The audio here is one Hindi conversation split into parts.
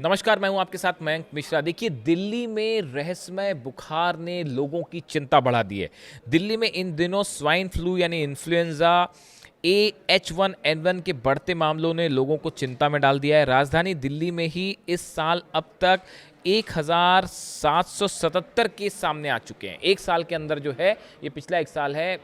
नमस्कार, मैं हूं आपके साथ मयंक मिश्रा। देखिए, दिल्ली में रहस्यमय बुखार ने लोगों की चिंता बढ़ा दी है। दिल्ली में इन दिनों स्वाइन फ्लू यानी इन्फ्लुएंजा H1N1 के बढ़ते मामलों ने लोगों को चिंता में डाल दिया है। राजधानी दिल्ली में ही इस साल अब तक 1777 केस सामने आ चुके हैं। एक साल के अंदर जो है, ये पिछला एक साल है,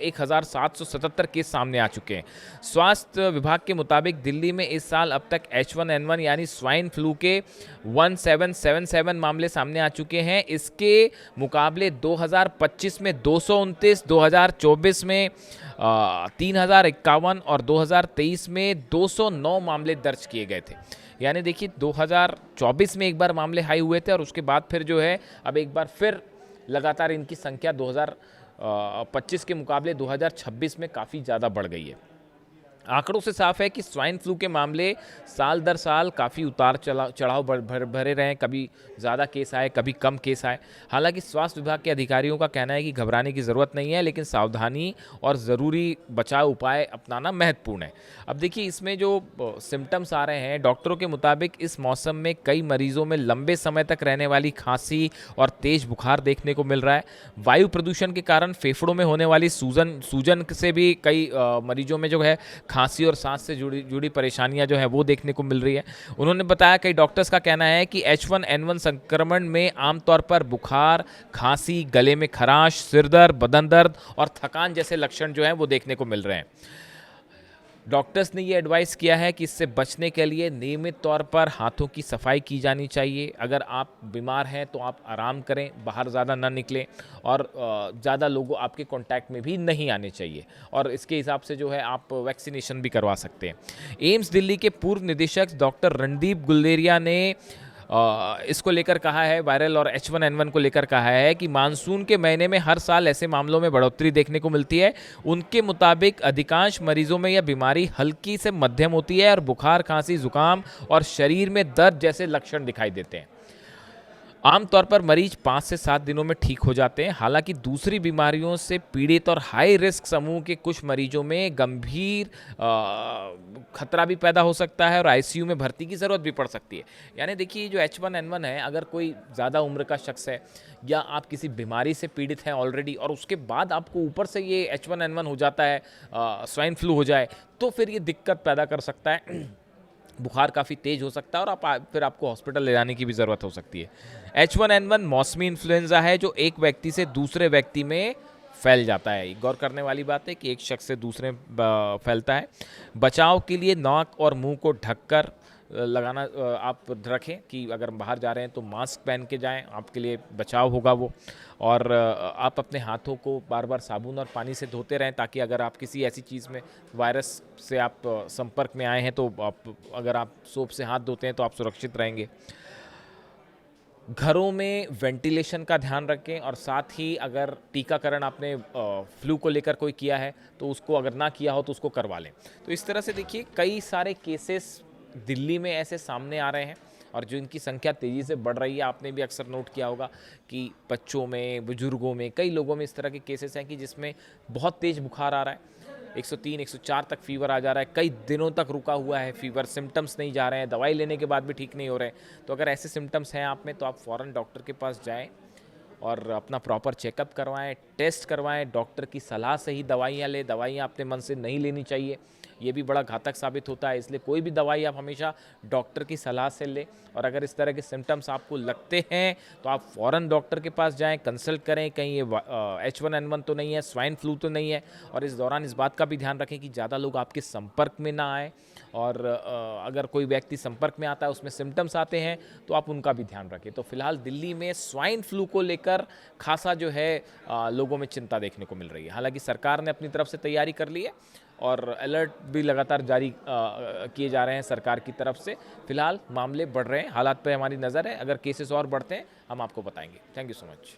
1777 केस सामने आ चुके हैं। स्वास्थ्य विभाग के मुताबिक दिल्ली में इस साल अब तक H1N1 यानी स्वाइन फ्लू के 1777 मामले सामने आ चुके हैं। इसके मुकाबले 2025 में 229, 2024 में 3051 और 2023 में 209 मामले दर्ज किए गए थे। यानी देखिए, 2024 में एक बार मामले हाई हुए थे और उसके बाद फिर जो है अब एक बार फिर लगातार इनकी संख्या 2025 के मुकाबले 2026 में काफ़ी ज़्यादा बढ़ गई है। आंकड़ों से साफ है कि स्वाइन फ्लू के मामले साल दर साल काफ़ी उतार चढ़ाव भरे रहे हैं। कभी ज़्यादा केस आए, कभी कम केस आए। हालांकि स्वास्थ्य विभाग के अधिकारियों का कहना है कि घबराने की ज़रूरत नहीं है, लेकिन सावधानी और ज़रूरी बचाव उपाय अपनाना महत्वपूर्ण है। अब देखिए, इसमें जो सिम्टम्स आ रहे हैं, डॉक्टरों के मुताबिक इस मौसम में कई मरीजों में लंबे समय तक रहने वाली खांसी और तेज बुखार देखने को मिल रहा है। वायु प्रदूषण के कारण फेफड़ों में होने वाली सूजन से भी कई मरीजों में जो है खांसी और सांस से जुड़ी परेशानियां जो है वो देखने को मिल रही है। उन्होंने बताया, कई डॉक्टर्स का कहना है कि H1N1 संक्रमण में आमतौर पर बुखार, खांसी, गले में खराश, सिरदर्द, बदन दर्द और थकान जैसे लक्षण जो हैं वो देखने को मिल रहे हैं। डॉक्टर्स ने ये एडवाइस किया है कि इससे बचने के लिए नियमित तौर पर हाथों की सफाई की जानी चाहिए। अगर आप बीमार हैं तो आप आराम करें, बाहर ज़्यादा ना निकलें और ज़्यादा लोगों आपके कांटेक्ट में भी नहीं आने चाहिए। और इसके हिसाब से जो है आप वैक्सीनेशन भी करवा सकते हैं। एम्स दिल्ली के पूर्व निदेशक डॉक्टर रणदीप गुलेरिया ने इसको लेकर कहा है, वायरल और H1N1 को लेकर कहा है कि मानसून के महीने में हर साल ऐसे मामलों में बढ़ोतरी देखने को मिलती है। उनके मुताबिक अधिकांश मरीजों में यह बीमारी हल्की से मध्यम होती है और बुखार, खांसी, जुकाम और शरीर में दर्द जैसे लक्षण दिखाई देते हैं। आमतौर पर मरीज 5 से 7 दिनों में ठीक हो जाते हैं। हालांकि दूसरी बीमारियों से पीड़ित और हाई रिस्क समूह के कुछ मरीजों में गंभीर खतरा भी पैदा हो सकता है और आईसीयू में भर्ती की ज़रूरत भी पड़ सकती है। यानी देखिए, जो H1N1 है, अगर कोई ज़्यादा उम्र का शख्स है या आप किसी बीमारी से पीड़ित हैं ऑलरेडी और उसके बाद आपको ऊपर से ये H1N1 हो जाता है, स्वाइन फ्लू हो जाए, तो फिर ये दिक्कत पैदा कर सकता है। बुखार काफ़ी तेज हो सकता है और फिर आपको हॉस्पिटल ले जाने की भी ज़रूरत हो सकती है। H1N1 मौसमी इन्फ्लुएंजा है जो एक व्यक्ति से दूसरे व्यक्ति में फैल जाता है। गौर करने वाली बात है कि एक शख्स से दूसरे फैलता है। बचाव के लिए नाक और मुंह को ढककर लगाना आप रखें कि अगर बाहर जा रहे हैं तो मास्क पहन के जाएं, आपके लिए बचाव होगा वो। और आप अपने हाथों को बार बार साबुन और पानी से धोते रहें, ताकि अगर आप किसी ऐसी चीज़ में वायरस से आप संपर्क में आए हैं तो अगर आप सोप से हाथ धोते हैं तो आप सुरक्षित रहेंगे। घरों में वेंटिलेशन का ध्यान रखें और साथ ही अगर टीकाकरण आपने फ्लू को लेकर कोई किया है तो उसको, अगर ना किया हो तो उसको करवा लें। तो इस तरह से देखिए, कई सारे केसेस दिल्ली में ऐसे सामने आ रहे हैं और जो इनकी संख्या तेज़ी से बढ़ रही है। आपने भी अक्सर नोट किया होगा कि बच्चों में, बुजुर्गों में, कई लोगों में इस तरह के केसेस हैं कि जिसमें बहुत तेज़ बुखार आ रहा है, 103, 104 तक फीवर आ जा रहा है, कई दिनों तक रुका हुआ है फीवर, सिम्टम्स नहीं जा रहे हैं, दवाई लेने के बाद भी ठीक नहीं हो रहे हैं। तो अगर ऐसे सिम्टम्स हैं आप में तो आप फ़ौरन डॉक्टर के पास जाएं और अपना प्रॉपर चेकअप करवाएं, टेस्ट करवाएं, डॉक्टर की सलाह से ही दवाइयाँ लें। दवाइयाँ अपने मन से नहीं लेनी चाहिए, ये भी बड़ा घातक साबित होता है। इसलिए कोई भी दवाई आप हमेशा डॉक्टर की सलाह से लें। और अगर इस तरह के सिम्टम्स आपको लगते हैं तो आप फ़ौरन डॉक्टर के पास जाएं, कंसल्ट करें, कहीं ये H1N1 तो नहीं है, स्वाइन फ्लू तो नहीं है। और इस दौरान इस बात का भी ध्यान रखें कि ज़्यादा लोग आपके संपर्क में ना आए। और अगर कोई व्यक्ति संपर्क में आता है, उसमें सिम्टम्स आते हैं, तो आप उनका भी ध्यान रखें। तो फिलहाल दिल्ली में स्वाइन फ्लू को लेकर खासा जो है लोगों में चिंता देखने को मिल रही है। हालांकि सरकार ने अपनी तरफ से तैयारी कर ली है और अलर्ट भी लगातार जारी किए जा रहे हैं सरकार की तरफ से। फिलहाल मामले बढ़ रहे हैं, हालात पर हमारी नज़र है। अगर केसेस और बढ़ते हैं हम आपको बताएंगे। Thank you so much.